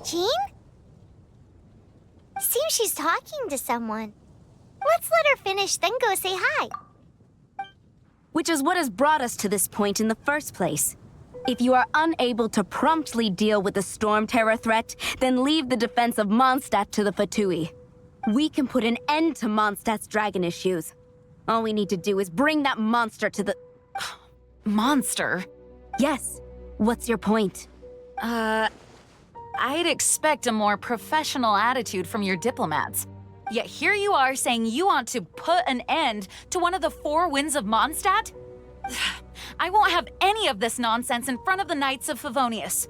Jean? Seems she's talking to someone. Let's let her finish, then go say hi. Which is what has brought us to this point in the first place. If you are unable to promptly deal with the storm terror threat, then leave the defense of Mondstadt to the Fatui. We can put an end to Mondstadt's dragon issues. All we need to do is bring that monster to the... Monster? Yes. What's your point? I'd expect a more professional attitude from your diplomats. Yet here you are saying you want to put an end to one of the four winds of Mondstadt? I won't have any of this nonsense in front of the Knights of Favonius.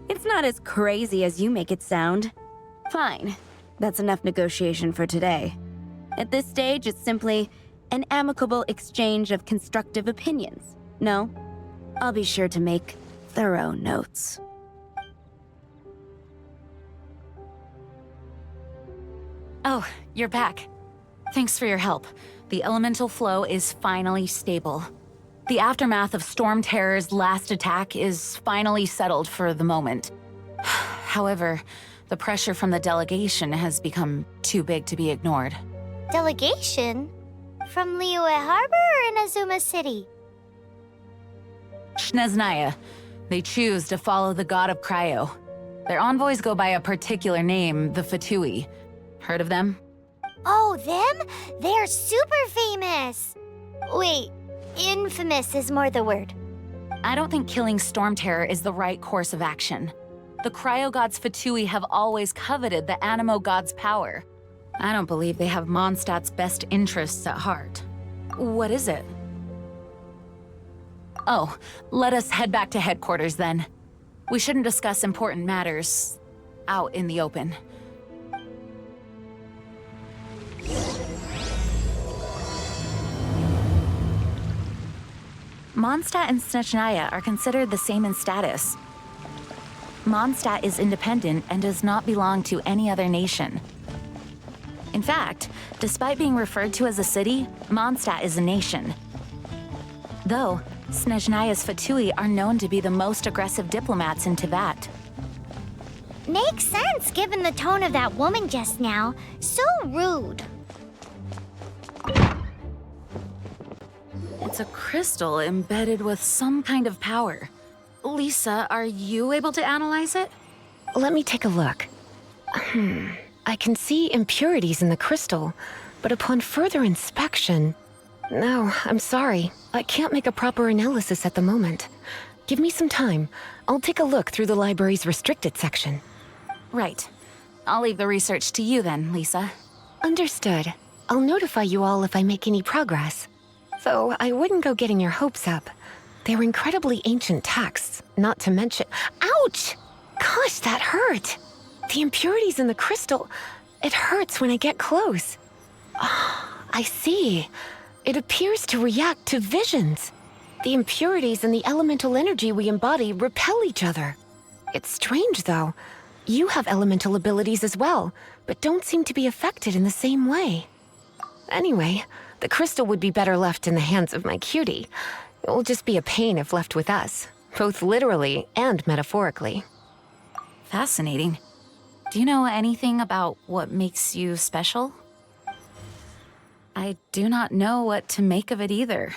It's not as crazy as you make it sound. Fine. That's enough negotiation for today. At this stage, it's simply an amicable exchange of constructive opinions. No? I'll be sure to make thorough notes. Oh, you're back. Thanks for your help. The elemental flow is finally stable. The aftermath of Storm Terror's last attack is finally settled for the moment. However, the pressure from the delegation has become too big to be ignored. Delegation? From Liyue Harbor or Inazuma City? Snezhnaya. They choose to follow the god of Cryo. Their envoys go by a particular name, the Fatui. Heard of them? Oh, them? They're super famous! Wait, infamous is more the word. I don't think killing Storm Terror is the right course of action. The Cryo God's Fatui have always coveted the Animo God's power. I don't believe they have Mondstadt's best interests at heart. What is it? Oh, let us head back to headquarters then. We shouldn't discuss important matters out in the open. Mondstadt and Snezhnaya are considered the same in status. Mondstadt is independent and does not belong to any other nation. In fact, despite being referred to as a city, Mondstadt is a nation. Though, Snezhnaya's Fatui are known to be the most aggressive diplomats in Teyvat. Makes sense given the tone of that woman just now. So rude. It's a crystal embedded with some kind of power. Lisa, are you able to analyze it? Let me take a look. I can see impurities in the crystal, but upon further inspection... No, I'm sorry. I can't make a proper analysis at the moment. Give me some time. I'll take a look through the library's restricted section. Right. I'll leave the research to you then, Lisa. Understood. I'll notify you all if I make any progress. Though I wouldn't go getting your hopes up. They're incredibly ancient texts, not to mention... Ouch! Gosh, that hurt! The impurities in the crystal... It hurts when I get close. Oh, I see. It appears to react to visions. The impurities and the elemental energy we embody repel each other. It's strange, though. You have elemental abilities as well, but don't seem to be affected in the same way. Anyway, the crystal would be better left in the hands of my cutie. It will just be a pain if left with us, both literally and metaphorically. Fascinating. Do you know anything about what makes you special? I do not know what to make of it either.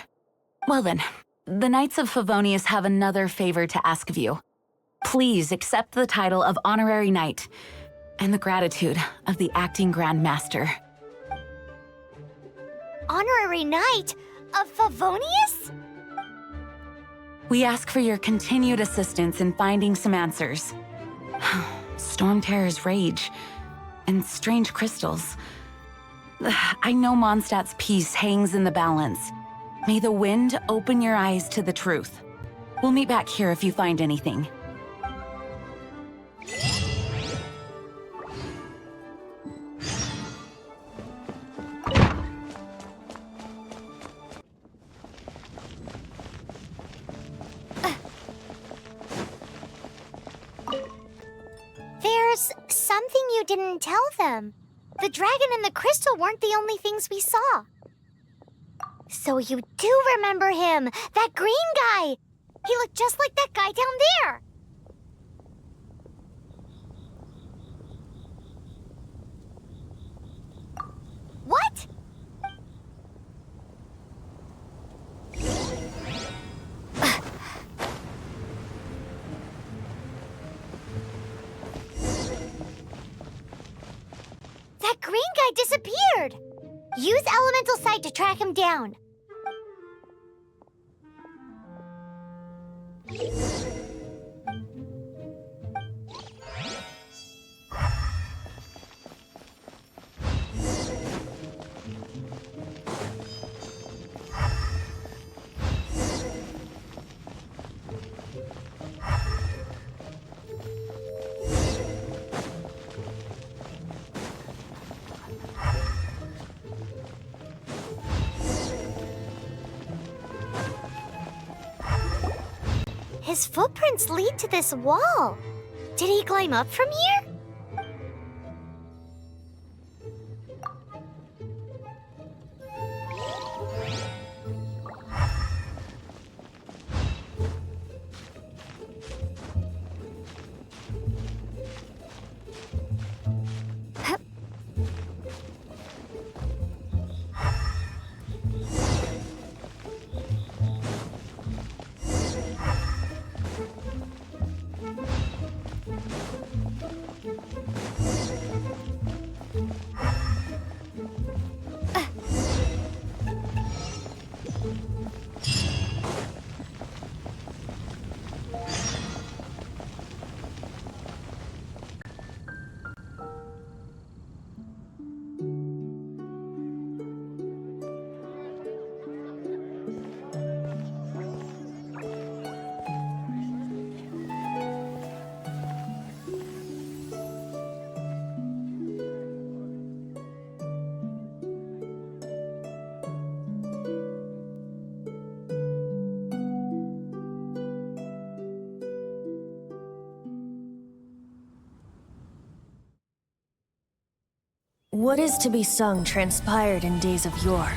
Well then, the Knights of Favonius have another favor to ask of you. Please accept the title of Honorary Knight and the gratitude of the Acting Grand Master. Honorary Knight of Favonius? We ask for your continued assistance in finding some answers. Storm Terror's rage and strange crystals. I know Mondstadt's peace hangs in the balance. May the wind open your eyes to the truth. We'll meet back here if you find anything. There's something you didn't tell them. The dragon and the crystal weren't the only things we saw. So you do remember him, that green guy! He looked just like that guy down there! What? That green guy disappeared! Use Elemental Sight to track him down. His footprints lead to this wall. Did he climb up from here? What is to be sung transpired in days of yore,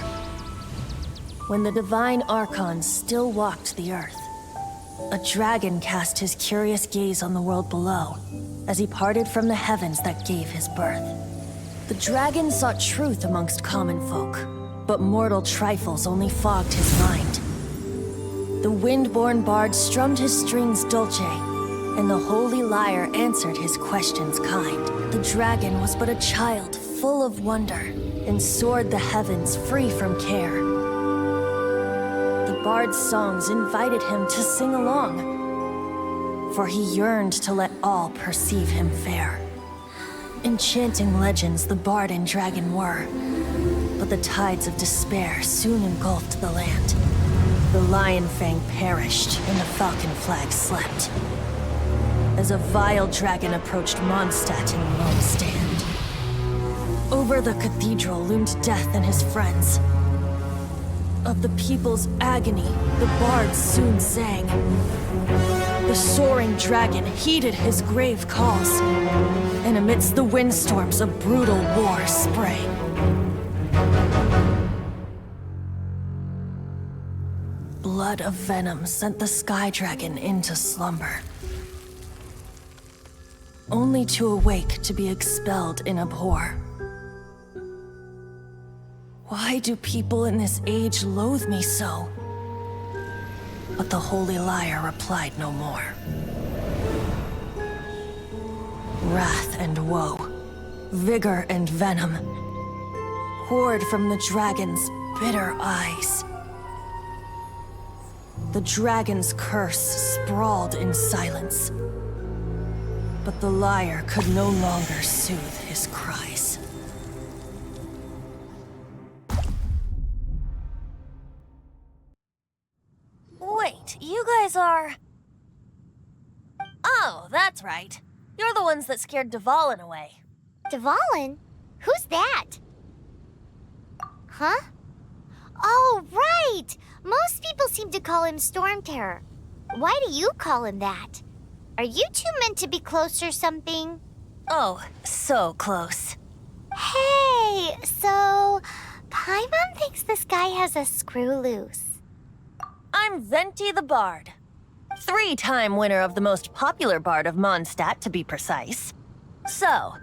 when the divine archon still walked the earth. A dragon cast his curious gaze on the world below, as he parted from the heavens that gave his birth. The dragon sought truth amongst common folk, but mortal trifles only fogged his mind. The wind-born bard strummed his strings dulce, and the holy lyre answered his questions kind. The dragon was but a child, full of wonder, and soared the heavens free from care. The bard's songs invited him to sing along, for he yearned to let all perceive him fair. Enchanting legends the bard and dragon were, but the tides of despair soon engulfed the land. The lion fang perished, and the falcon flag slept, as a vile dragon approached Mondstadt in lone stand. Over the cathedral loomed death and his friends. Of the people's agony, the bards soon sang. The soaring dragon heeded his grave calls, and amidst the windstorms a brutal war sprang. Blood of venom sent the sky dragon into slumber, only to awake to be expelled in abhor. Why do people in this age loathe me so? But the holy lyre replied no more. Wrath and woe, vigor and venom, poured from the dragon's bitter eyes. The dragon's curse sprawled in silence, but the lyre could no longer soothe his cries. Wait, you guys are... Oh, that's right. You're the ones that scared Dvalin away. Dvalin? Who's that? Huh? Oh, right! Most people seem to call him Storm Terror. Why do you call him that? Are you two meant to be close or something? Oh, so close. Hey, so... Paimon thinks this guy has a screw loose. I'm Venti the Bard. 3-time winner of the most popular bard of Mondstadt, to be precise. So,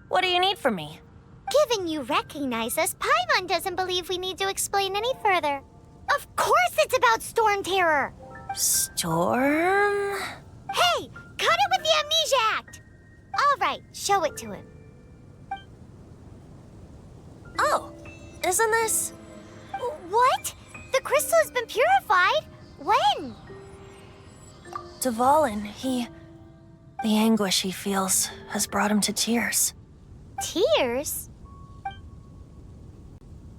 what do you need from me? Given you recognize us, Paimon doesn't believe we need to explain any further. Of course it's about Storm Terror! Storm? Hey! Cut it with the Amnesia Act! Alright, show it to him. Oh, isn't this? What? The crystal has been purified? When? Dvalin, the anguish he feels has brought him to tears. Tears?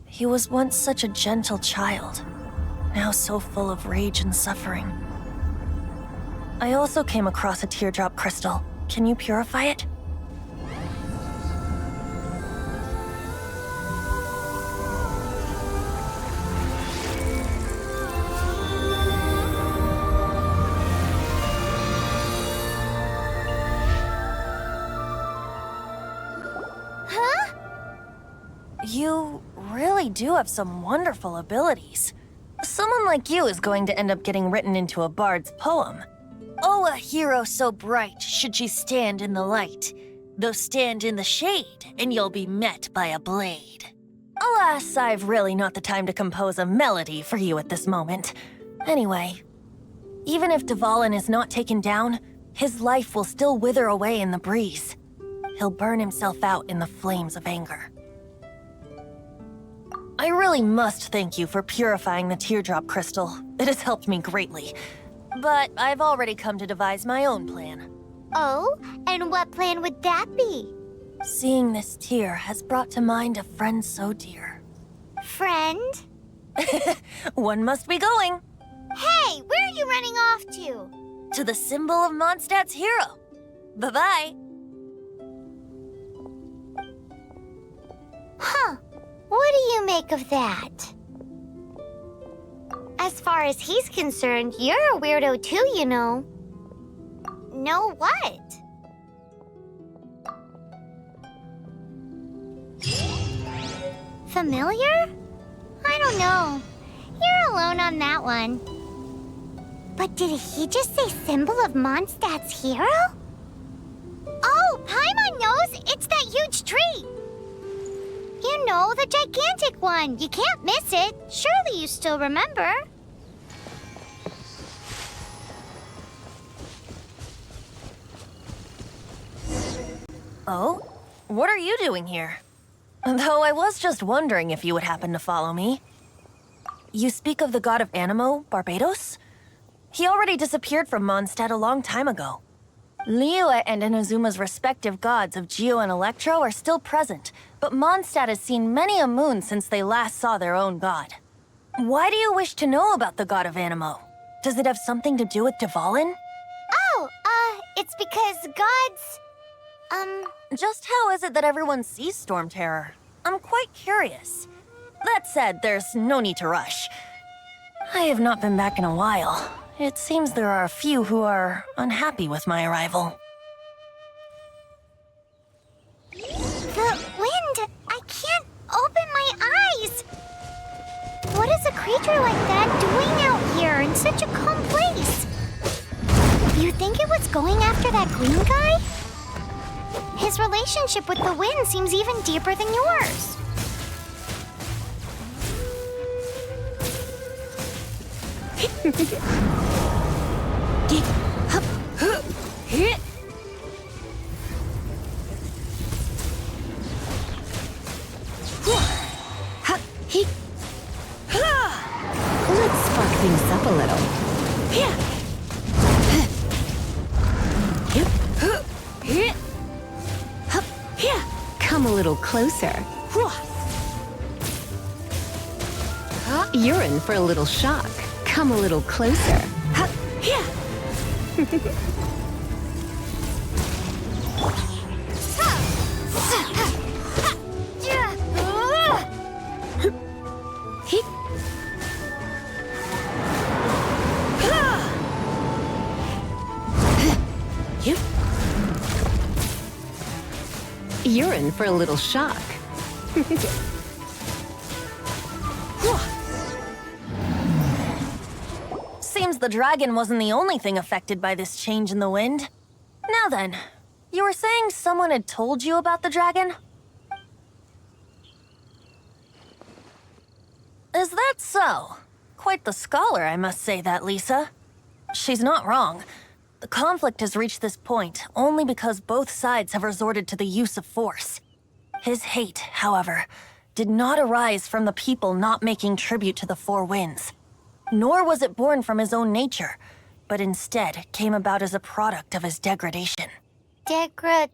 He was once such a gentle child, now so full of rage and suffering. I also came across a teardrop crystal. Can you purify it? Huh? You really do have some wonderful abilities. Someone like you is going to end up getting written into a bard's poem. Oh, a hero so bright should she stand in the light, though stand in the shade, and you'll be met by a blade. Alas, I've really not the time to compose a melody for you at this moment. Anyway, even if Dvalin is not taken down, his life will still wither away in the breeze. He'll burn himself out in the flames of anger. I really must thank you for purifying the teardrop crystal. It has helped me greatly. But I've already come to devise my own plan. Oh? And what plan would that be? Seeing this tear has brought to mind a friend so dear. Friend? One must be going. Hey, where are you running off to? To the symbol of Mondstadt's hero. Bye-bye. Huh. What do you make of that? As far as he's concerned, you're a weirdo too, you know. Know what? Familiar? I don't know. You're alone on that one. But did he just say symbol of Mondstadt's hero? Oh, Paimon knows! It's that huge tree! You know, the gigantic one. You can't miss it. Surely you still remember. Oh? What are you doing here? Though I was just wondering if you would happen to follow me. You speak of the god of Animo, Barbados? He already disappeared from Mondstadt a long time ago. Liyue and Inazuma's respective gods of Geo and Electro are still present, but Mondstadt has seen many a moon since they last saw their own god. Why do you wish to know about the god of Animo? Does it have something to do with Dvalin? Oh, it's because gods... Just how is it that everyone sees Storm Terror? I'm quite curious. That said, there's no need to rush. I have not been back in a while. It seems there are a few who are unhappy with my arrival. The wind! I can't open my eyes! What is a creature like that doing out here in such a calm place? You think it was going after that green guy? His relationship with the wind seems even deeper than yours. Let's spark things up a little. Come a little closer. You're in for a little shock. Come a little closer. You're in for a little shock. Seems the dragon wasn't the only thing affected by this change in the wind. Now then, you were saying someone had told you about the dragon? Is that so? Quite the scholar, I must say that, Lisa. She's not wrong. The conflict has reached this point only because both sides have resorted to the use of force. His hate, however, did not arise from the people not making tribute to the Four Winds. Nor was it born from his own nature, but instead came about as a product of his degradation. Degradation?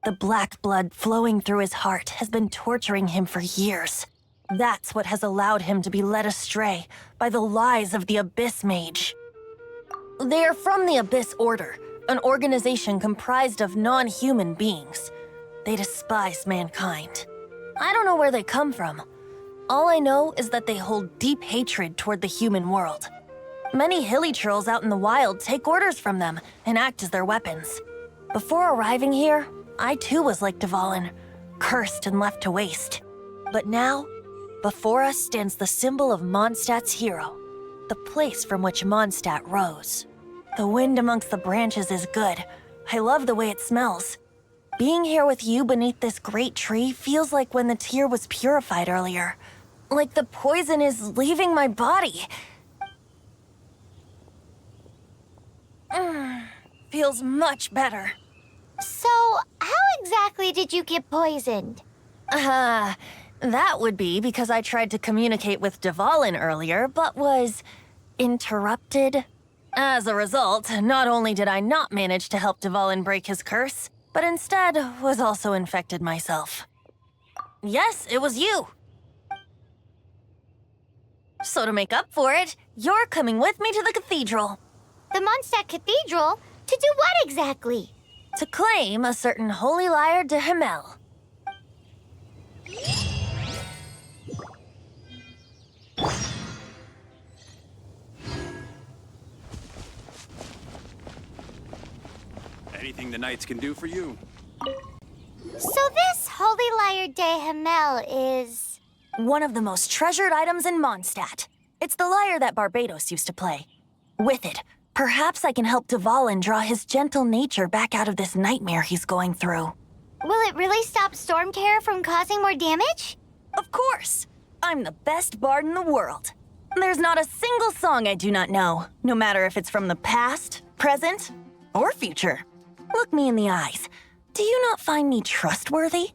The black blood flowing through his heart has been torturing him for years. That's what has allowed him to be led astray by the lies of the Abyss Mage. They are from the Abyss Order, an organization comprised of non-human beings. They despise mankind. I don't know where they come from. All I know is that they hold deep hatred toward the human world. Many hilichurls out in the wild take orders from them and act as their weapons. Before arriving here, I too was like Dvalin, cursed and left to waste. But now, before us stands the symbol of Mondstadt's hero, the place from which Mondstadt rose. The wind amongst the branches is good. I love the way it smells. Being here with you beneath this great tree feels like when the tear was purified earlier. Like the poison is leaving my body. Feels much better. So, how exactly did you get poisoned? That would be because I tried to communicate with Dvalin earlier, but was interrupted. As a result, not only did I not manage to help Dvalin break his curse, but instead was also infected myself. Yes, it was you. So to make up for it, you're coming with me to the cathedral. The Mondstadt Cathedral? To do what exactly? To claim a certain holy lyre de Himmel. Anything the Knights can do for you. So this Holy Lyre de Himmel is... One of the most treasured items in Mondstadt. It's the lyre that Barbados used to play. With it, perhaps I can help Dvalin draw his gentle nature back out of this nightmare he's going through. Will it really stop Storm Terror from causing more damage? Of course! I'm the best bard in the world. There's not a single song I do not know, no matter if it's from the past, present, or future. Look me in the eyes. Do you not find me trustworthy?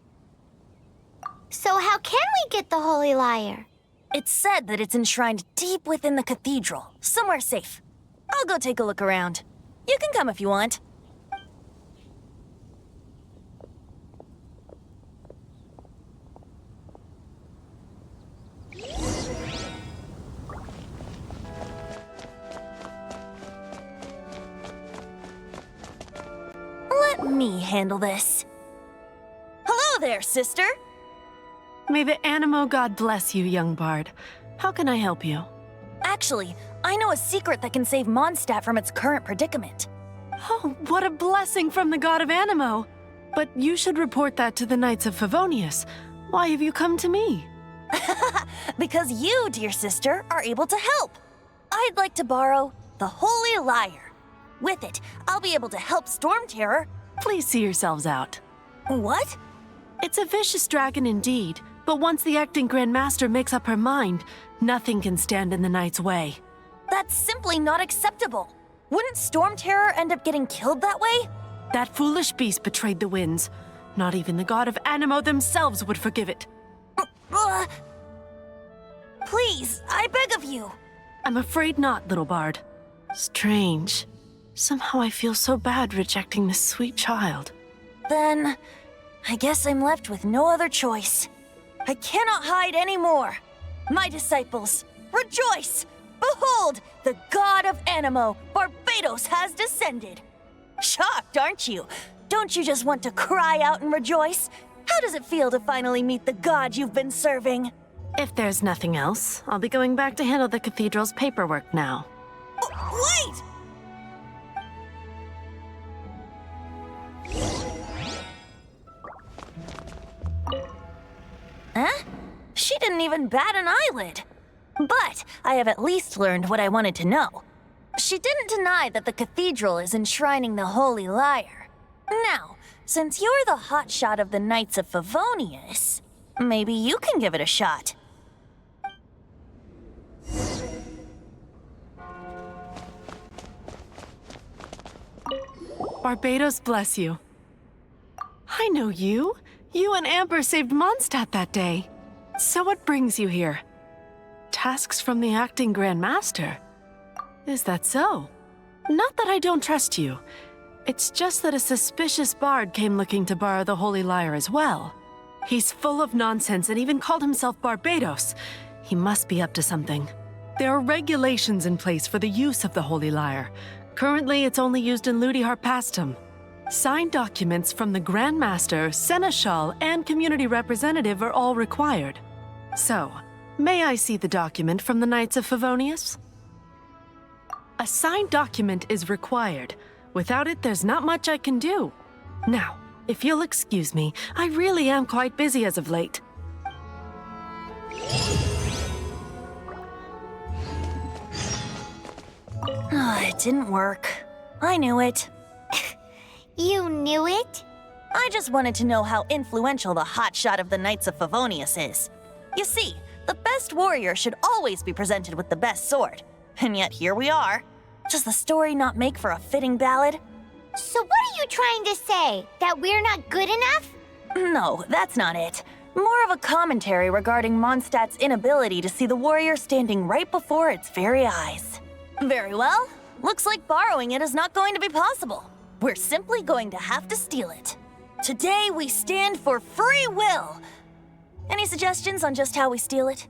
So how can we get the Holy Lyre? It's said that it's enshrined deep within the cathedral, somewhere safe. I'll go take a look around. You can come if you want. Let me handle this. Hello there, sister. May the Animo God bless you, young bard. How can I help you? Actually, I know a secret that can save Mondstadt from its current predicament. Oh, what a blessing from the god of Animo! But you should report that to the Knights of Favonius. Why have you come to me? Because you, dear sister, are able to help. I'd like to borrow the Holy Lyre. With it, I'll be able to help Storm Terror. Please see yourselves out. What? It's a vicious dragon indeed, but once the acting Grand Master makes up her mind, nothing can stand in the Knight's way. That's simply not acceptable. Wouldn't Storm Terror end up getting killed that way? That foolish beast betrayed the winds. Not even the god of Animo themselves would forgive it. Please, I beg of you. I'm afraid not, little bard. Strange. Somehow I feel so bad rejecting this sweet child. Then, I guess I'm left with no other choice. I cannot hide anymore. My disciples, rejoice! Behold, the god of Animo, Barbados, has descended. Shocked, aren't you? Don't you just want to cry out and rejoice? How does it feel to finally meet the god you've been serving? If there's nothing else, I'll be going back to handle the cathedral's paperwork now. Wait! Huh? She didn't even bat an eyelid. But I have at least learned what I wanted to know. She didn't deny that the cathedral is enshrining the Holy Lyre. Now, since you're the hotshot of the Knights of Favonius, maybe you can give it a shot. Barbados bless you. I know you. You and Amber saved Mondstadt that day. So what brings you here? Tasks from the acting Grand Master? Is that so? Not that I don't trust you. It's just that a suspicious bard came looking to borrow the Holy Lyre as well. He's full of nonsense and even called himself Barbados. He must be up to something. There are regulations in place for the use of the Holy Lyre. Currently, it's only used in Ludi Harpastum. Signed documents from the Grand Master, Seneschal, and community representative are all required. So, may I see the document from the Knights of Favonius? A signed document is required. Without it, there's not much I can do. Now, if you'll excuse me, I really am quite busy as of late. It didn't work. I knew it. You knew it? I just wanted to know how influential the hotshot of the Knights of Favonius is. You see, the best warrior should always be presented with the best sword. And yet here we are. Does the story not make for a fitting ballad? So what are you trying to say? That we're not good enough? No, that's not it. More of a commentary regarding Mondstadt's inability to see the warrior standing right before its very eyes. Very well. Looks like borrowing it is not going to be possible. We're simply going to have to steal it. Today we stand for free will. Any suggestions on just how we steal it?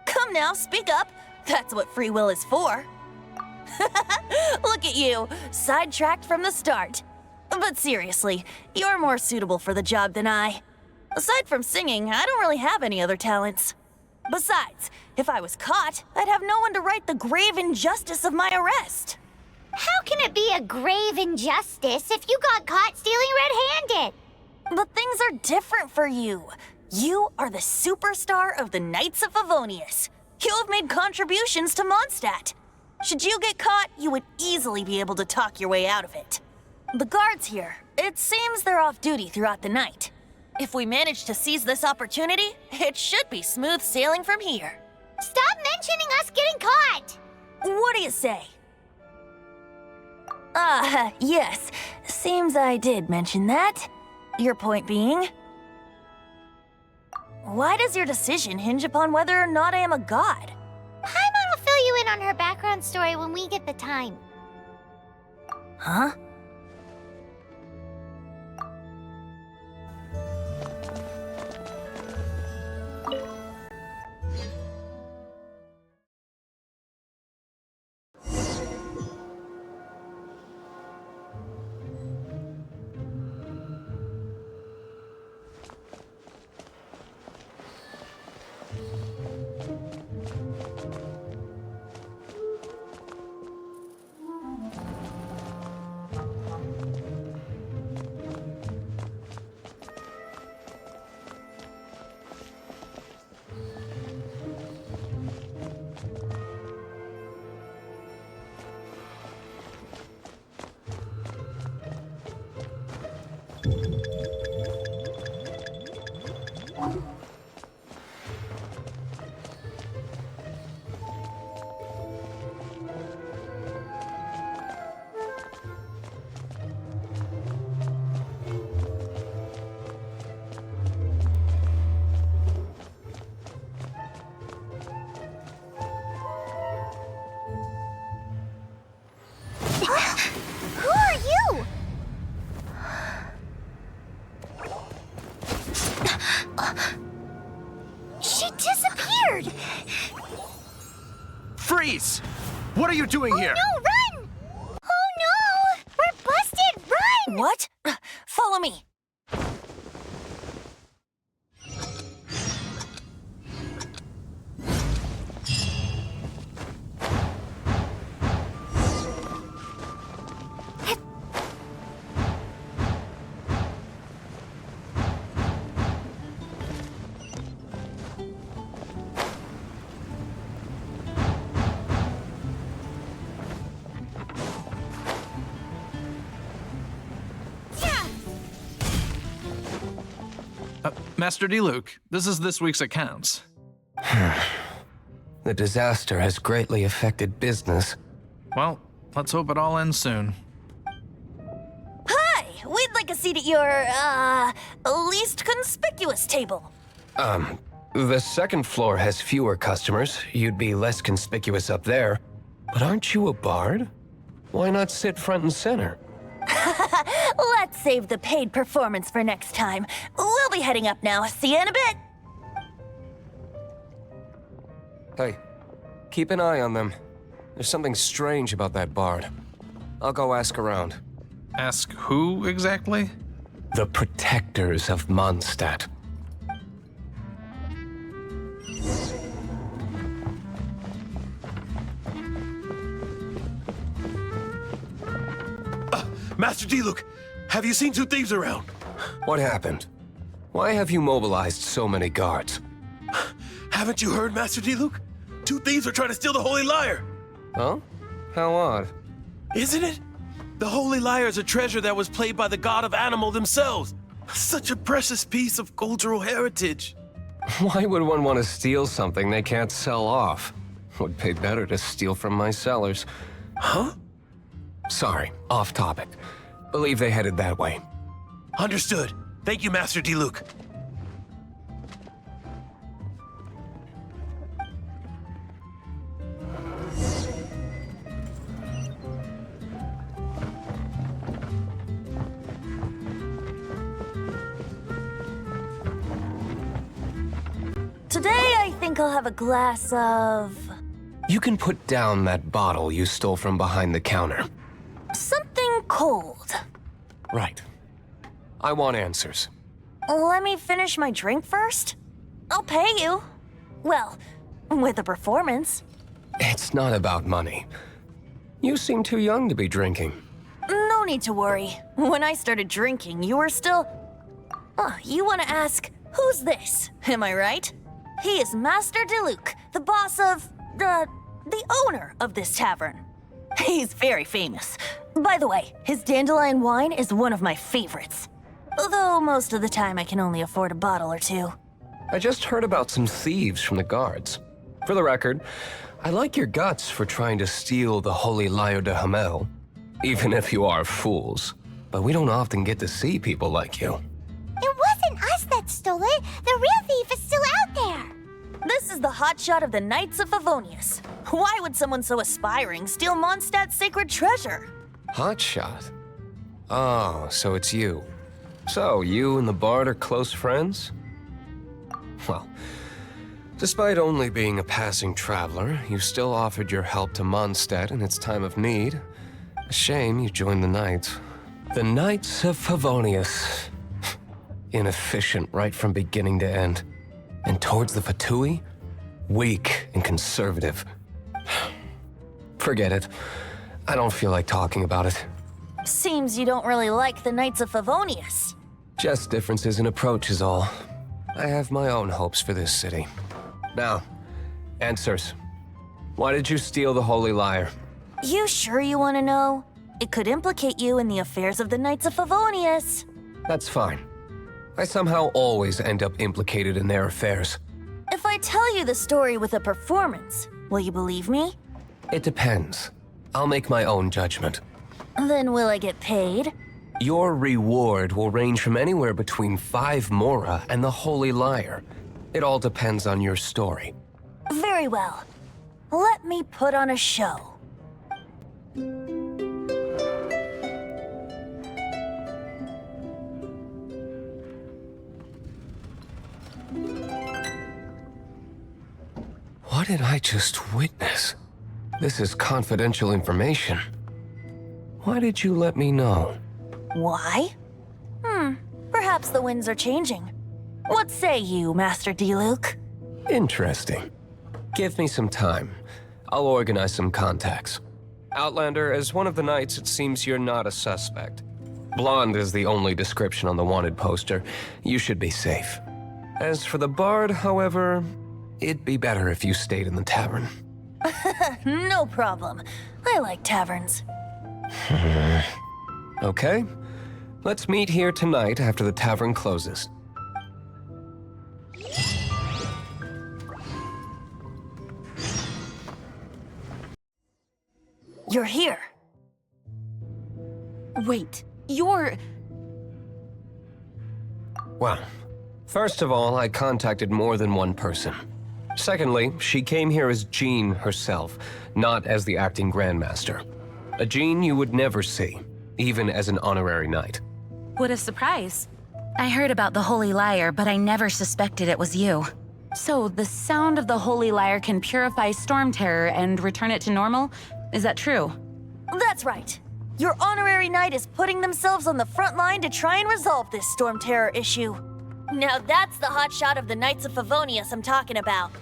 Come now, speak up. That's what free will is for. Look at you, sidetracked from the start. But seriously, you're more suitable for the job than I. Aside from singing, I don't really have any other talents. Besides, if I was caught, I'd have no one to right the grave injustice of my arrest. How can it be a grave injustice if you got caught stealing red-handed? But things are different for you. You are the superstar of the Knights of Favonius. You have made contributions to Mondstadt. Should you get caught, you would easily be able to talk your way out of it. The guards here, it seems they're off duty throughout the night. If we manage to seize this opportunity, it should be smooth sailing from here. Stop mentioning us getting caught! What do you say? Yes. Seems I did mention that. Your point being? Why does your decision hinge upon whether or not I am a god? Paimon will fill you in on her background story when we get the time. Huh? Who are you? She disappeared! Freeze! What are you doing here? No, run! Oh no! We're busted! Run! What? Follow me. Master Diluc, this is this week's accounts. The disaster has greatly affected business. Well, let's hope it all ends soon. seat at your, least conspicuous table. The second floor has fewer customers. You'd be less conspicuous up there. But aren't you a bard? Why not sit front and center? Let's save the paid performance for next time. We'll be heading up now. See you in a bit. Hey, keep an eye on them. There's something strange about that bard. I'll go ask around. Ask who exactly? The protectors of Mondstadt. Master Diluc, have you seen two thieves around? What happened? Why have you mobilized so many guards? Haven't you heard, Master Diluc? Two thieves are trying to steal the Holy Lyre. Huh? How odd. Isn't it? The Holy Lyre is a treasure that was played by the god of animal themselves. Such a precious piece of cultural heritage. Why would one want to steal something they can't sell off? Would pay better to steal from my sellers. Huh? Sorry, off topic. Believe they headed that way. Understood. Thank you, Master Diluc. Today, I think I'll have a glass of... You can put down that bottle you stole from behind the counter. something cold. Right. I want answers. Let me finish my drink first. I'll pay you. Well, with a performance. It's not about money. You seem too young to be drinking. No need to worry. When I started drinking, you were still... you want to ask, who's this? Am I right? He is Master Diluc, the boss of... the owner of this tavern. He's very famous. By the way, his dandelion wine is one of my favorites. Although most of the time I can only afford a bottle or two. I just heard about some thieves from the guards. For the record, I like your guts for trying to steal the Holy Lyre de Hamel, even if you are fools. But we don't often get to see people like you. It wasn't us that stole it. The real thief is still out there. This is the hotshot of the Knights of Favonius. Why would someone so aspiring steal Mondstadt's sacred treasure? Hotshot? Oh, so it's you. So, you and the bard are close friends? Well, despite only being a passing traveler, you still offered your help to Mondstadt in its time of need. A shame you joined the Knights. The Knights of Favonius. Inefficient right from beginning to end. And towards the Fatui, weak and conservative. Forget it. I don't feel like talking about it. Seems you don't really like the Knights of Favonius. Just differences in approach is all. I have my own hopes for this city. Now, answers. Why did you steal the Holy Lyre? You sure you want to know? It could implicate you in the affairs of the Knights of Favonius. That's fine. I somehow always end up implicated in their affairs. If I tell you the story with a performance, will you believe me? It depends. I'll make my own judgment. Then will I get paid? Your reward will range from anywhere between 5 mora and the Holy Lyre. It all depends on your story. Very well. Let me put on a show. What did I just witness? This is confidential information. Why did you let me know? Why? Perhaps the winds are changing. What say you, Master Diluc? Interesting. Give me some time. I'll organize some contacts. Outlander, as one of the knights, it seems you're not a suspect. Blonde is the only description on the wanted poster. You should be safe. As for the bard, however, it'd be better if you stayed in the tavern. No problem. I like taverns. Okay. Let's meet here tonight after the tavern closes. You're here. Wait, you're... Well, first of all, I contacted more than one person. Secondly, she came here as Jean herself, not as the acting Grandmaster. A Jean you would never see, even as an honorary knight. What a surprise. I heard about the Holy Lyre, but I never suspected it was you. So, the sound of the Holy Lyre can purify Storm Terror and return it to normal? Is that true? That's right. Your honorary knight is putting themselves on the front line to try and resolve this Storm Terror issue. Now that's the hotshot of the Knights of Favonius I'm talking about.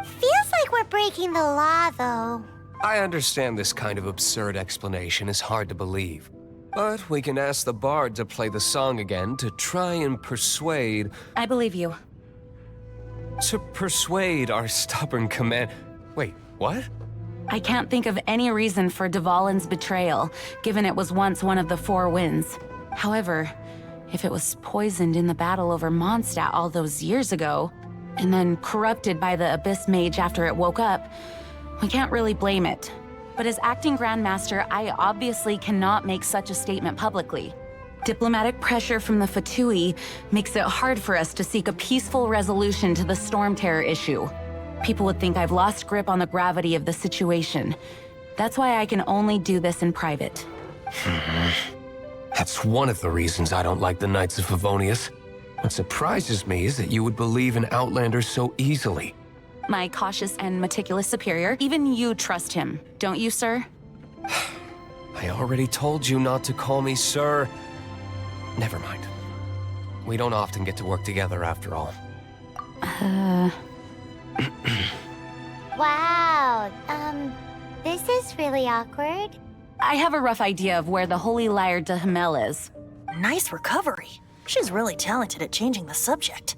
Feels like we're breaking the law, though. I understand this kind of absurd explanation is hard to believe. But we can ask the bard to play the song again to try and persuade... I believe you. To persuade our stubborn command... Wait, what? I can't think of any reason for Dvalin's betrayal, given it was once one of the Four Winds. However, if it was poisoned in the battle over Mondstadt all those years ago, and then corrupted by the Abyss Mage after it woke up, we can't really blame it. But as acting Grandmaster, I obviously cannot make such a statement publicly. Diplomatic pressure from the Fatui makes it hard for us to seek a peaceful resolution to the Storm Terror issue. People would think I've lost grip on the gravity of the situation. That's why I can only do this in private. That's one of the reasons I don't like the Knights of Favonius. What surprises me is that you would believe in Outlanders so easily. My cautious and meticulous superior, even you trust him, don't you, sir? I already told you not to call me sir. Never mind. We don't often get to work together after all. Wow, this is really awkward. I have a rough idea of where the Holy Lyre de Himmel is. Nice recovery. She's really talented at changing the subject.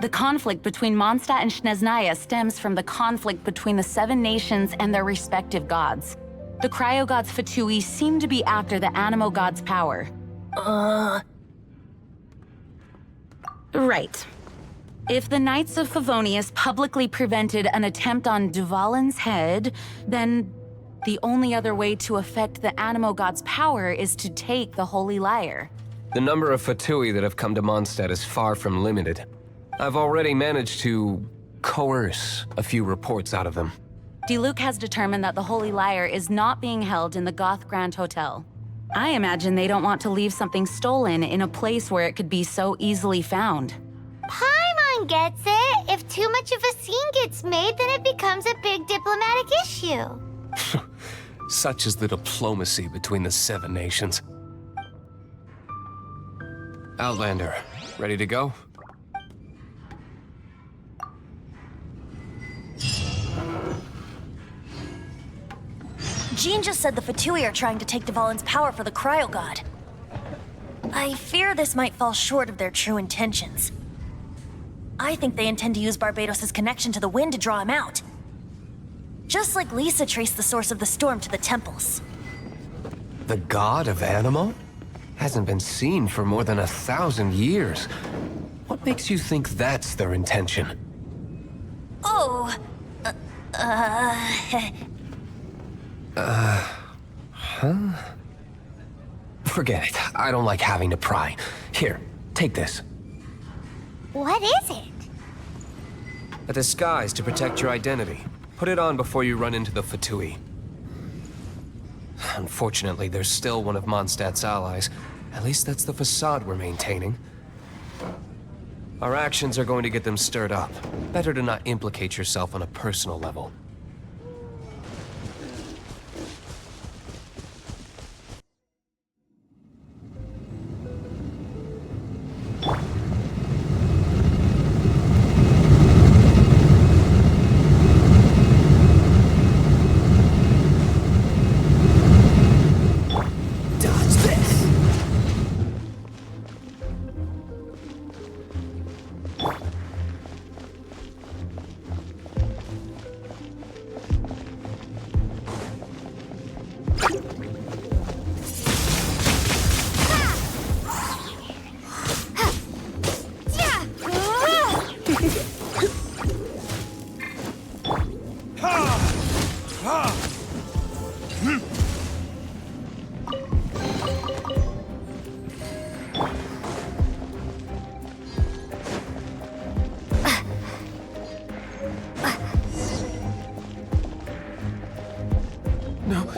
The conflict between Mondstadt and Snezhnaya stems from the conflict between the Seven Nations and their respective gods. The cryo-gods Fatui seem to be after the Animo god's power. Right. If the Knights of Favonius publicly prevented an attempt on Dvalin's head, then the only other way to affect the Animo god's power is to take the Holy Lyre. The number of Fatui that have come to Mondstadt is far from limited. I've already managed to coerce a few reports out of them. Diluc has determined that the Holy Lyre is not being held in the Goth Grand Hotel. I imagine they don't want to leave something stolen in a place where it could be so easily found. Paimon gets it. If too much of a scene gets made, then it becomes a big diplomatic issue. Such is the diplomacy between the Seven Nations. Outlander, ready to go? Jean just said the Fatui are trying to take Dvalin's power for the Cryo God. I fear this might fall short of their true intentions. I think they intend to use Barbados' connection to the wind to draw him out. Just like Lisa traced the source of the storm to the temples. The god of Animo? Hasn't been seen for more than 1,000 years. What makes you think that's their intention? Oh, Forget it. I don't like having to pry. Here, take this. What is it? A disguise to protect your identity. Put it on before you run into the Fatui. Unfortunately, there's still one of Mondstadt's allies. At least that's the facade we're maintaining. Our actions are going to get them stirred up. Better to not implicate yourself on a personal level.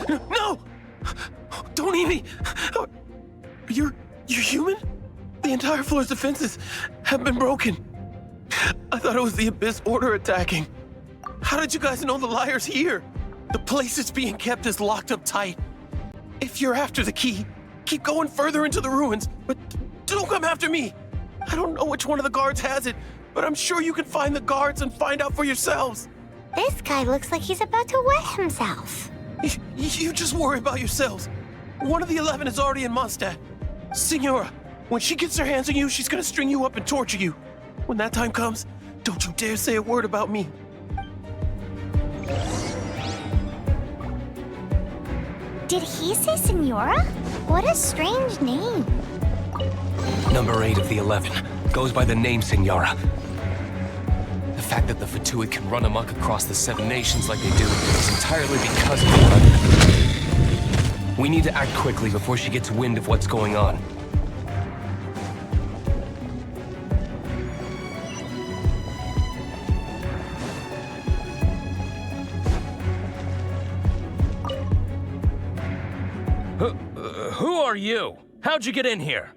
No! Don't eat me! You're human? The entire floor's defenses have been broken. I thought it was the Abyss Order attacking. How did you guys know the liar's here? The place it's being kept is locked up tight. If you're after the key, keep going further into the ruins, but don't come after me. I don't know which one of the guards has it, but I'm sure you can find the guards and find out for yourselves. This guy looks like he's about to wet himself. You just worry about yourselves. One of the 11 is already in Mondstadt. Signora, when she gets her hands on you, she's gonna string you up and torture you. When that time comes, don't you dare say a word about me. Did he say Senora? What a strange name. Number 8 of the 11 goes by the name Senora. The fact that the Fatui can run amok across the 7 nations like they do is entirely because of the 11. We need to act quickly before she gets wind of what's going on. Who are you? How'd you get in here?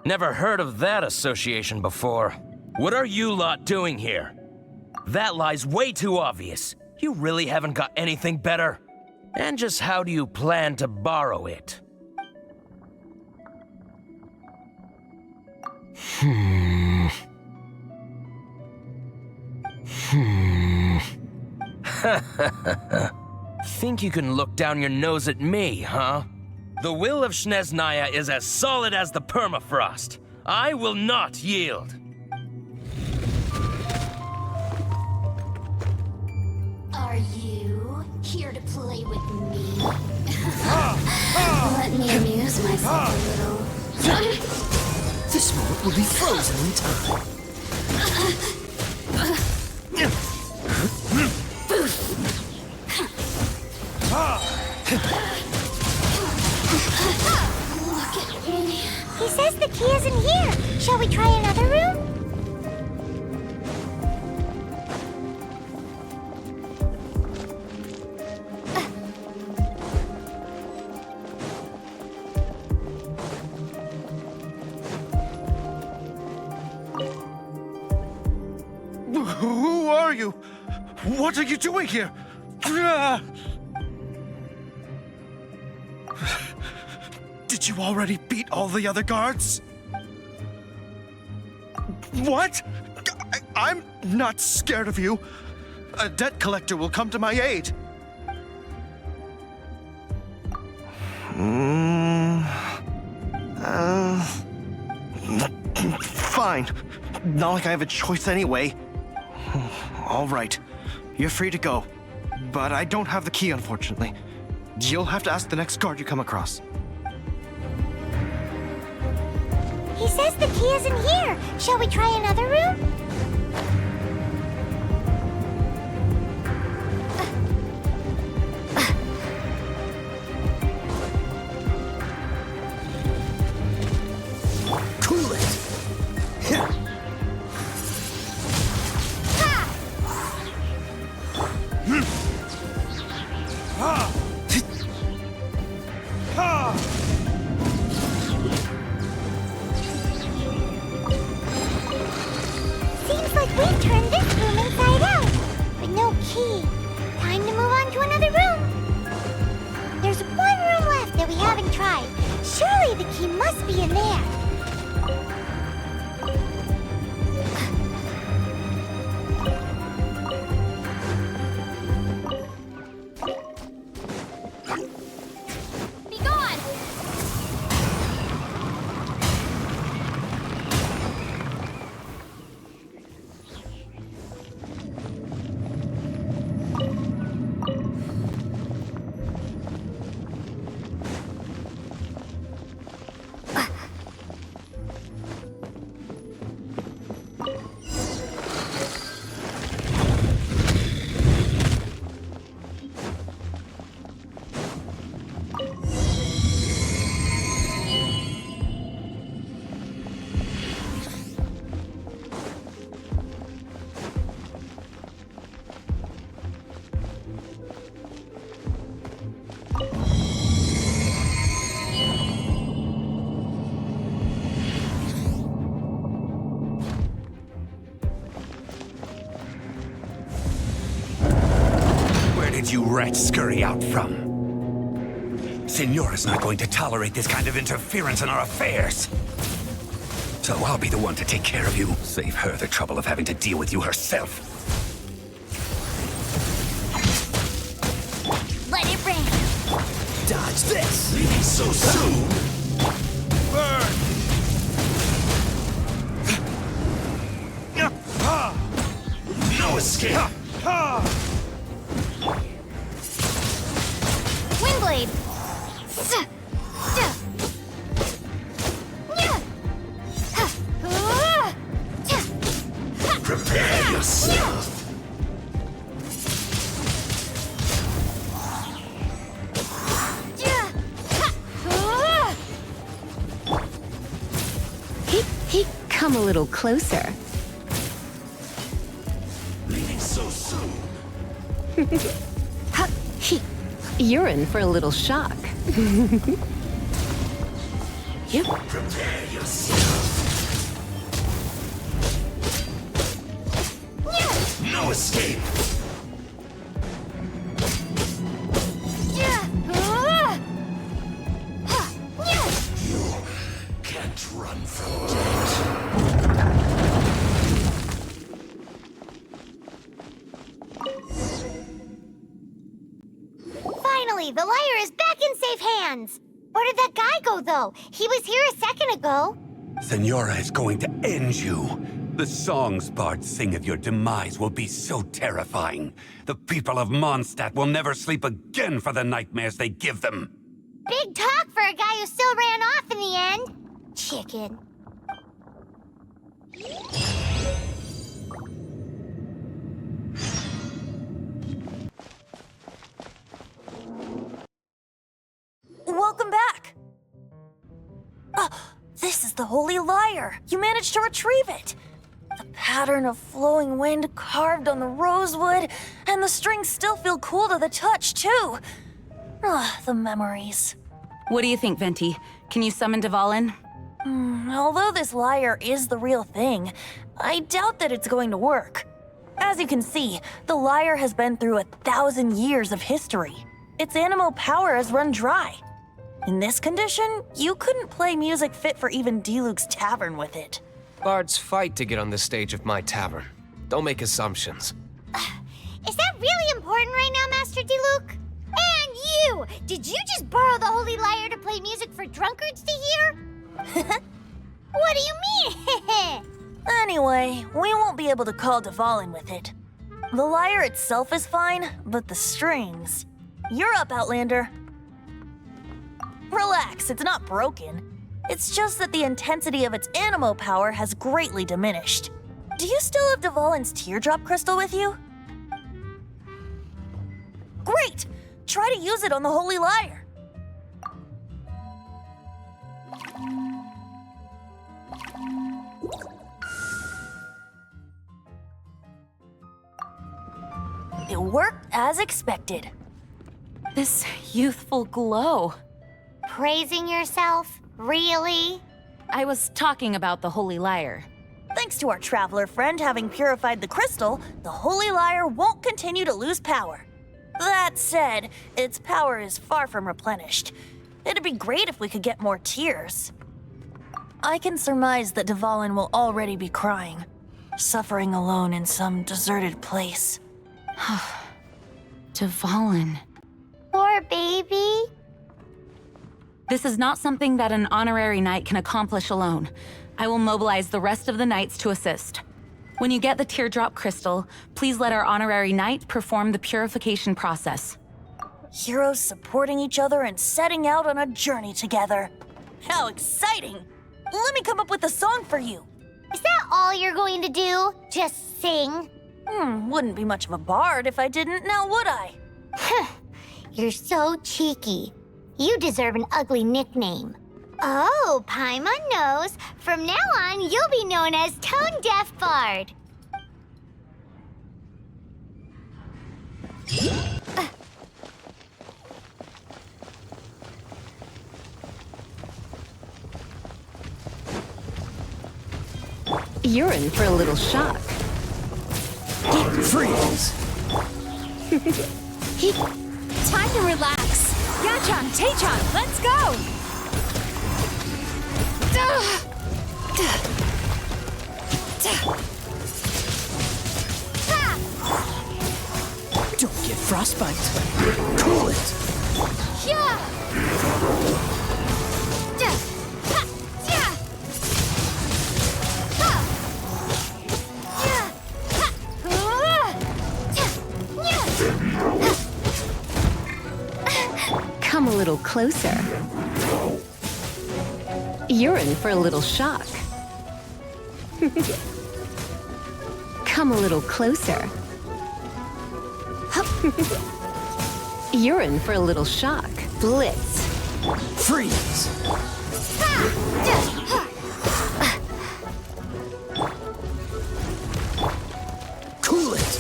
Never heard of that association before. What are you lot doing here? That lie's way too obvious. You really haven't got anything better? And just how do you plan to borrow it? Think you can look down your nose at me, huh? The will of Snezhnaya is as solid as the permafrost. I will not yield. Are you here to play with me? Let me amuse myself a little. This moment will be frozen in time. Look at me. He says the key isn't here. Shall we try another room? Who are you? What are you doing here? Did you already beat all the other guards? What? I'm not scared of you. A debt collector will come to my aid. Fine. Not like I have a choice anyway. All right. You're free to go. But I don't have the key, unfortunately. You'll have to ask the next guard you come across. He says the key isn't here. Shall we try another room? Cool it! rats scurry out from. Signora's not going to tolerate this kind of interference in our affairs. So I'll be the one to take care of you. Save her the trouble of having to deal with you herself. Let it rain. Dodge this! Leaving so soon! Burn! No escape! Windblade. Prepare yourself! He, come a little closer. Leaving so soon! You're in for a little shock. Yep. Prepare yourself! No escape! You can't run from death. Finally, the lyre is back in safe hands. Where did that guy go, though? He was here a second ago. Signora is going to end you. The songs bards sing of your demise will be so terrifying. The people of Mondstadt will never sleep again for the nightmares they give them. Big talk for a guy who still ran off in the end. Chicken. Welcome back! This is the Holy Lyre! You managed to retrieve it! The pattern of flowing wind carved on the rosewood, and the strings still feel cool to the touch, too. The memories. What do you think, Venti? Can you summon Dvalin? Although this lyre is the real thing, I doubt that it's going to work. As you can see, the lyre has been through 1,000 years of history. Its animal power has run dry. In this condition, you couldn't play music fit for even Diluc's tavern with it. Bards fight to get on the stage of my tavern. Don't make assumptions. Is that really important right now, Master Diluc? And you! Did you just borrow the Holy Lyre to play music for drunkards to hear? What do you mean? Anyway, we won't be able to call Dvalin with it. The lyre itself is fine, but the strings... You're up, Outlander. Relax, it's not broken. It's just that the intensity of its animo power has greatly diminished. Do you still have Dvalin's teardrop crystal with you? Great! Try to use it on the Holy Lyre. It worked as expected. This youthful glow. Praising yourself? Really? I was talking about the Holy Lyre. Thanks to our traveler friend having purified the crystal, the Holy Lyre won't continue to lose power. That said, its power is far from replenished. It'd be great if we could get more tears. I can surmise that Dvalin will already be crying, suffering alone in some deserted place. Dvalin. Poor baby. This is not something that an honorary knight can accomplish alone. I will mobilize the rest of the knights to assist. When you get the teardrop crystal, please let our honorary knight perform the purification process. Heroes supporting each other and setting out on a journey together. How exciting! Let me come up with a song for you. Is that all you're going to do? Just sing? Wouldn't be much of a bard if I didn't, now would I? You're so cheeky. You deserve an ugly nickname. Oh, Paimon knows. From now on, you'll be known as Tone Deaf Bard. You're in for a little shock. Freeze! Time to relax. Yachan, Taechan, let's go! Don't get frostbite. Cool it. Come a little closer. You're in for a little shock. Come a little closer. You're in for a little shock. Blitz. Freeze. Cool it.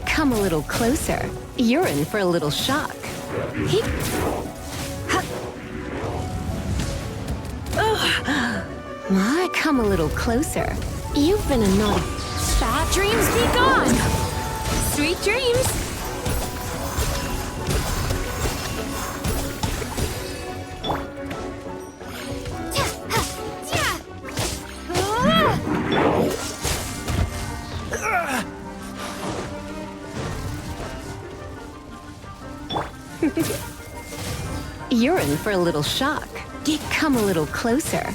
Come a little closer. You're in for a little shock. What? Come a little closer. You've been a naughty... Bad dreams be gone! Sweet dreams! You're in for a little shock. Come a little closer.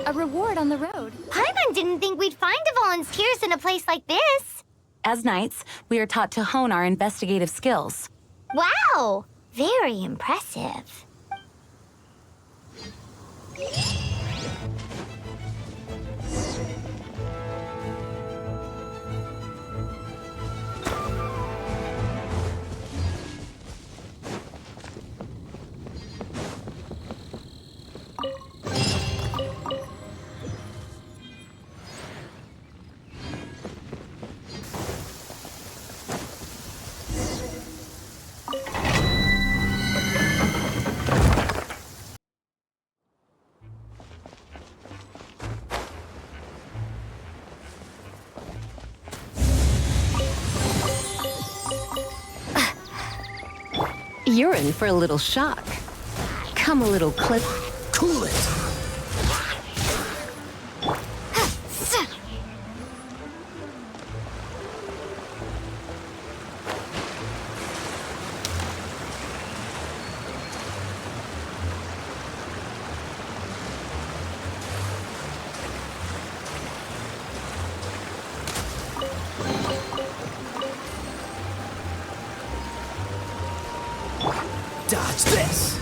A reward on the road. Paimon didn't think we'd find the volunteers in a place like this. As knights, we are taught to hone our investigative skills. Wow! Very impressive. You're in for a little shock. Come a little clip. Cool it. Dodge this.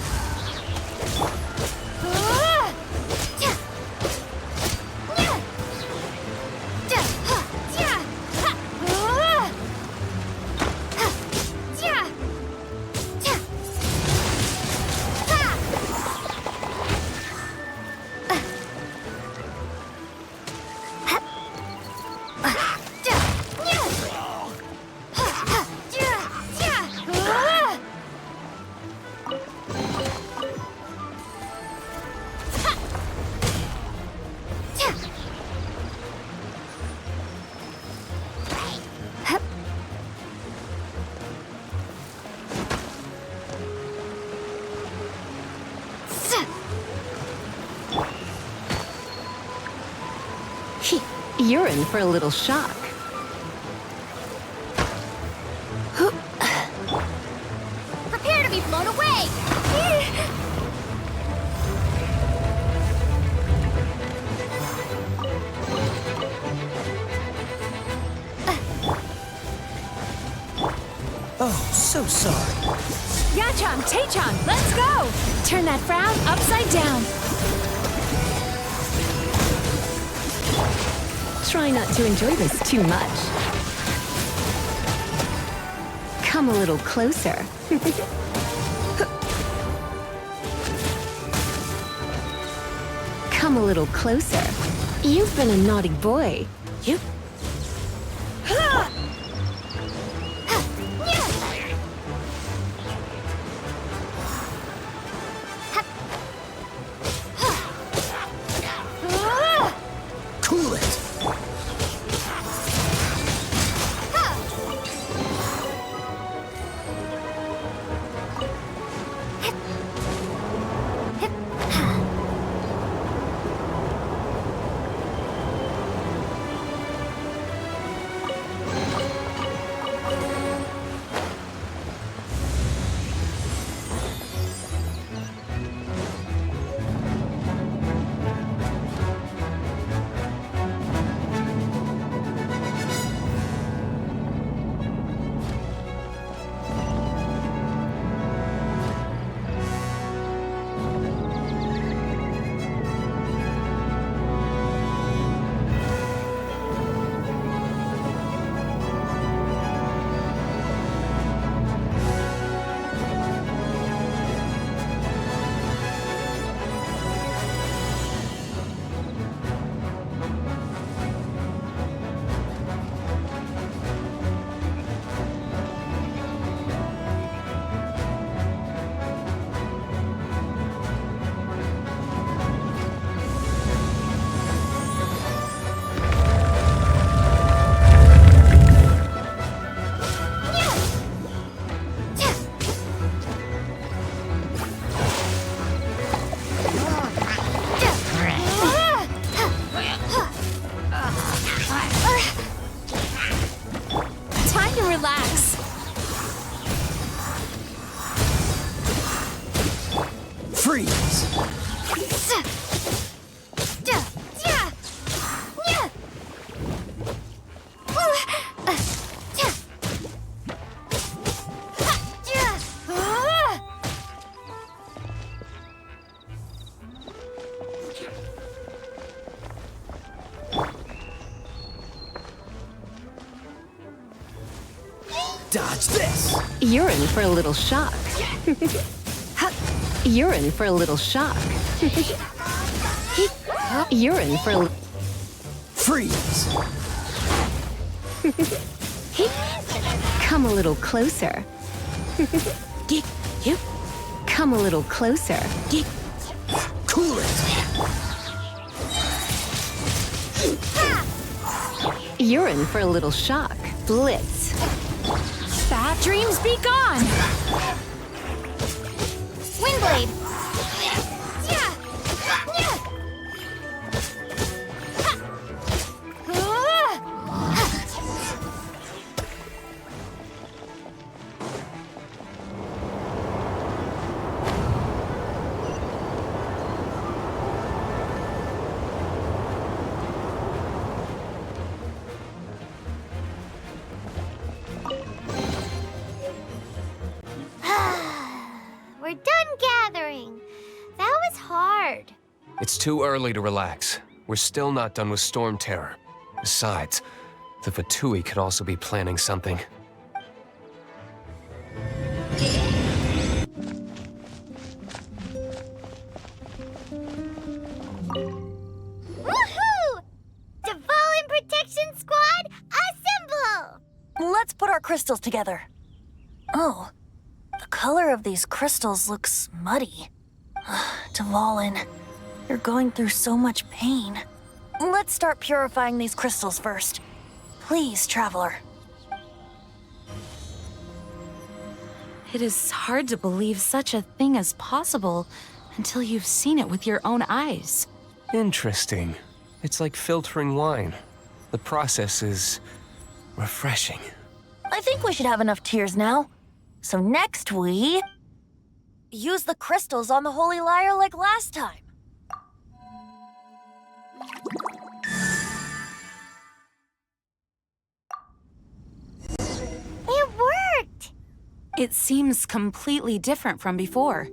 You're in for a little shock. Prepare to be blown away! Oh, so sorry. Yachan, Taechan, let's go! Turn that frown upside down. Try not to enjoy this too much. Come a little closer. Come a little closer. You've been a naughty boy. You... Cool it! Dodge this! You're in for a little shock. You're in for a little shock. You're in for a... Freeze! Come a little closer. Come a little closer. Cool it! You're in for a little shock. Blitz. Bad dreams be gone! Windblade! We're done gathering. That was hard. It's too early to relax. We're still not done with Storm Terror. Besides, the Fatui could also be planning something. Woohoo! Dvalin Protection Squad, assemble! Let's put our crystals together. Oh, the color of these crystals looks muddy. Dvalin, you're going through so much pain. Let's start purifying these crystals first. Please, Traveler. It is hard to believe such a thing is possible until you've seen it with your own eyes. Interesting. It's like filtering wine. The process is refreshing. I think we should have enough tears now. So next we... use the crystals on the Holy Lyre like last time. It worked! It seems completely different from before.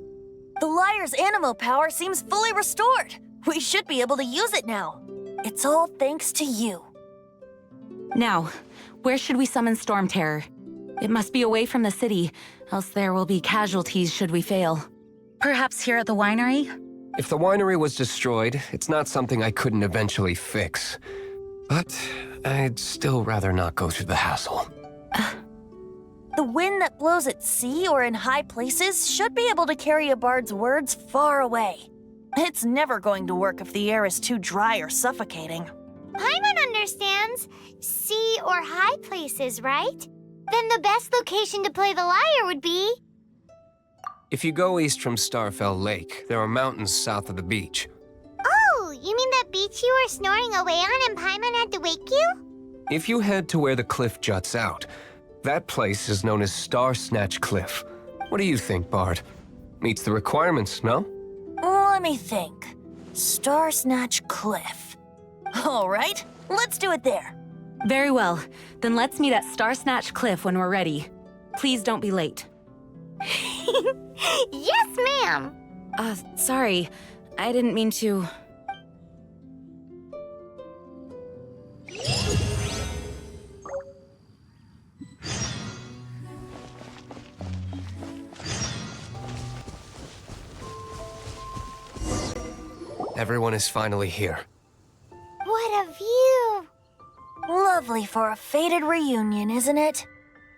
The Lyre's animo power seems fully restored. We should be able to use it now. It's all thanks to you. Now, where should we summon Storm Terror? It must be away from the city, else there will be casualties should we fail. Perhaps here at the winery? If the winery was destroyed, it's not something I couldn't eventually fix. But I'd still rather not go through the hassle. The wind that blows at sea or in high places should be able to carry a bard's words far away. It's never going to work if the air is too dry or suffocating. Paimon understands sea or high places, right? Then the best location to play the lyre would be... If you go east from Starfell Lake, there are mountains south of the beach. Oh, you mean that beach you were snoring away on and Paimon had to wake you? If you head to where the cliff juts out, that place is known as Star Snatch Cliff. What do you think, Bard? Meets the requirements, no? Let me think. Star Snatch Cliff. All right, let's do it there. Very well. Then let's meet at Star Snatch Cliff when we're ready. Please don't be late. Yes, ma'am! Sorry. I didn't mean to... Everyone is finally here. What a view! Lovely for a fated reunion, isn't it?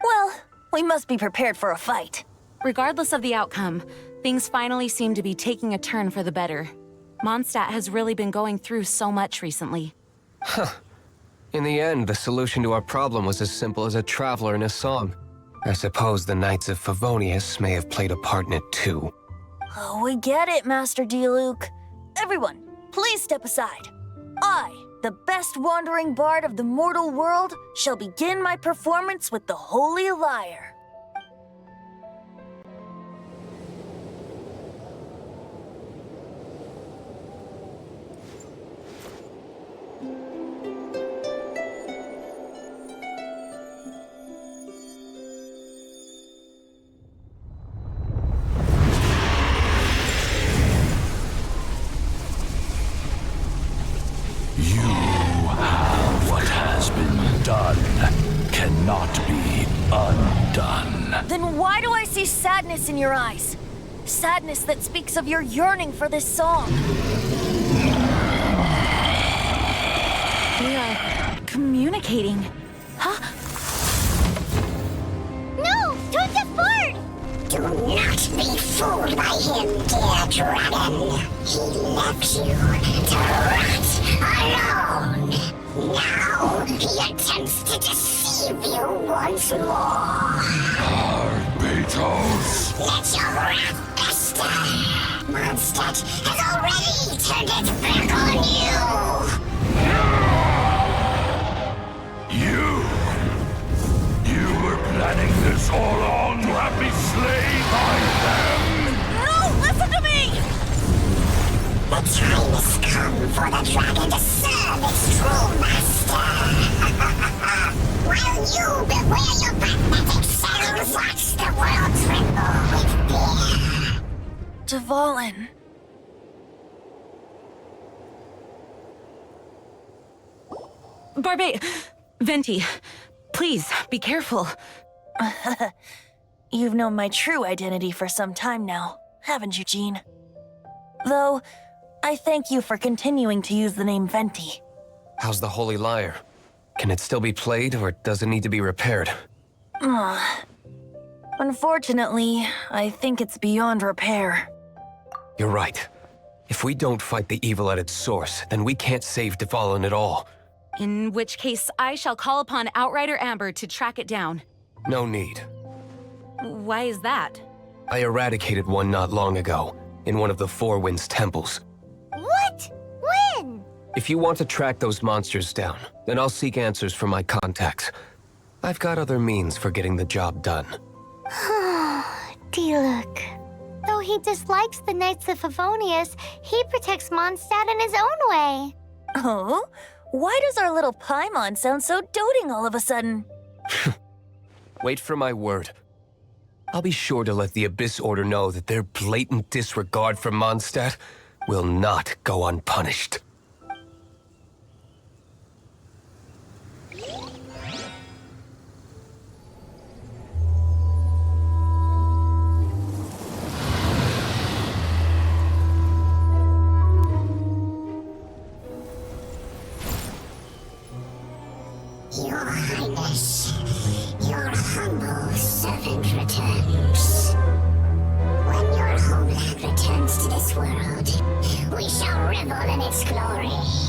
Well, we must be prepared for a fight. Regardless of the outcome, things finally seem to be taking a turn for the better. Mondstadt has really been going through so much recently. Huh. In the end, the solution to our problem was as simple as a traveler in a song. I suppose the Knights of Favonius may have played a part in it too. Oh, we get it, Master D-Luke. Everyone, please step aside. I, the best wandering bard of the mortal world, shall begin my performance with the Holy Lyre. Cannot be undone. Then why do I see sadness in your eyes? Sadness that speaks of your yearning for this song. We are communicating. Huh? No! Toad's Bard! Do not be fooled by him, dear dragon. He left you to rot alone. Now he attempts to deceive you once more. Barbatos! Let your wrath fester. Mondstadt has already turned its back on You! You were planning this all along to have me slain by them! No, listen to me! The time has come for the dragon to serve its true master. While you beware your pathetic selves, watch the world tremble with fear. Dvalin. Venti, please, be careful. You've known my true identity for some time now, haven't you, Jean? Though, I thank you for continuing to use the name Venti. How's the Holy Lyre? Can it still be played, or does it need to be repaired? Unfortunately, I think it's beyond repair. You're right. If we don't fight the evil at its source, then we can't save Dvalin at all. In which case, I shall call upon Outrider Amber to track it down. No need. Why is that? I eradicated one not long ago, in one of the Four Winds temples. What? When? If you want to track those monsters down, then I'll seek answers from my contacts. I've got other means for getting the job done. D-Luke. Though he dislikes the Knights of Favonius, he protects Mondstadt in his own way. Oh? Why does our little Paimon sound so doting all of a sudden? Wait for my word. I'll be sure to let the Abyss Order know that their blatant disregard for Mondstadt will not go unpunished. Your Highness, your humble servant returns. When your homeland returns to this world, we shall revel in its glory.